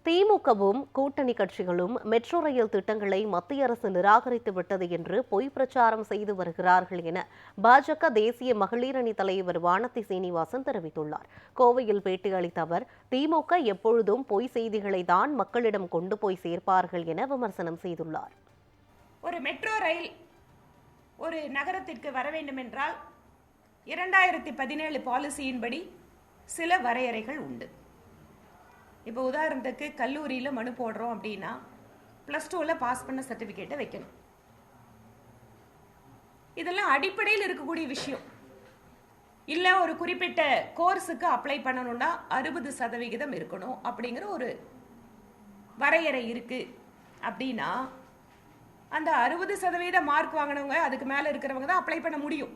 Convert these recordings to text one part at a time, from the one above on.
திமுகவும் கூட்டணி கட்சிகளும் மெட்ரோ ரயில் திட்டங்களை மத்திய அரசு நிராகரித்து விட்டது என்று பொய் பிரச்சாரம் செய்து வருகிறார்கள் என பாஜக தேசிய மகளிர் அணி தலைவர் வானதி சீனிவாசன் தெரிவித்துள்ளார். கோவையில் பேட்டி அளித்த அவர், திமுக எப்பொழுதும் பொய் செய்திகளை தான் மக்களிடம் கொண்டு போய் சேர்ப்பார்கள் என விமர்சனம் செய்துள்ளார். ஒரு மெட்ரோ ரயில் ஒரு நகரத்திற்கு வர வேண்டும் என்றால் 2017 பாலிசியின்படி சில வரையறைகள் உண்டு. இப்போ உதாரணத்துக்கு கல்லூரியில் மனு போடுறோம் அப்படின்னா +2ல் பாஸ் பண்ண சர்டிஃபிகேட்டை வைக்கணும். இதெல்லாம் அடிப்படையில் இருக்கக்கூடிய விஷயம். இல்லை ஒரு குறிப்பிட்ட கோர்ஸுக்கு அப்ளை பண்ணணும்னா 60% இருக்கணும் அப்படிங்கிற ஒரு வரையறை இருக்கு. அப்படின்னா அந்த 60% மார்க் வாங்கினவங்க அதுக்கு மேலே இருக்கிறவங்க தான் அப்ளை பண்ண முடியும்.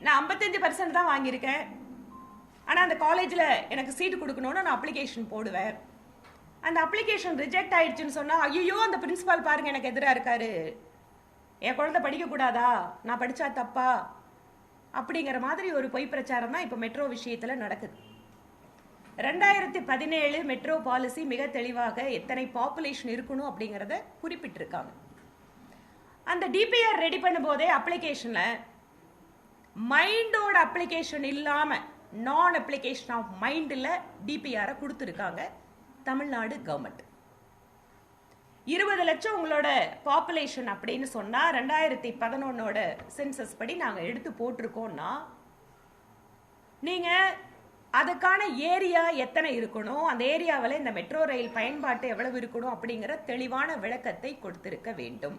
நான் 55% தான் வாங்கியிருக்கேன், ஆனால் அந்த காலேஜில் எனக்கு சீட்டு கொடுக்கணும்னு நான் அப்ளிகேஷன் போடுவேன். அந்த அப்ளிகேஷன் ரிஜெக்ட் ஆயிடுச்சுன்னு சொன்னால், ஐயோ அந்த பிரின்சிபால் பாருங்க எனக்கு எதிராக இருக்காரு, என் குழந்தை படிக்கக்கூடாதா, நான் படித்தா தப்பா, அப்படிங்கிற மாதிரி ஒரு பொய் பிரச்சாரம் தான் இப்போ மெட்ரோ விஷயத்தில் நடக்குது. 2017 மெட்ரோ பாலிசி மிக தெளிவாக எத்தனை பாப்புலேஷன் இருக்கணும் அப்படிங்கிறத குறிப்பிட்டிருக்காங்க. அந்த டிபிஆர் ரெடி பண்ணும் போதே அப்ளிகேஷனில் மைண்டோட அப்ளிகேஷன் இல்லாமல் நான் அப்ளிகேஷன் ஆஃப் மைண்டில் டிபிஆரை கொடுத்துருக்காங்க தமிழ்நாடு கவர்மெண்ட். 20 லட்சம் உங்களோட பாப்புலேஷன் அப்படின்னு சொன்னால் 2011 சென்சஸ் படி நாங்கள் எடுத்து போட்டிருக்கோம்னா நீங்கள் அதுக்கான ஏரியா எத்தனை இருக்கணும், அந்த ஏரியாவில் இந்த மெட்ரோ ரயில் பயன்பாட்டு எவ்வளவு இருக்கணும் அப்படிங்கிற தெளிவான விளக்கத்தை கொடுத்திருக்க வேண்டும்.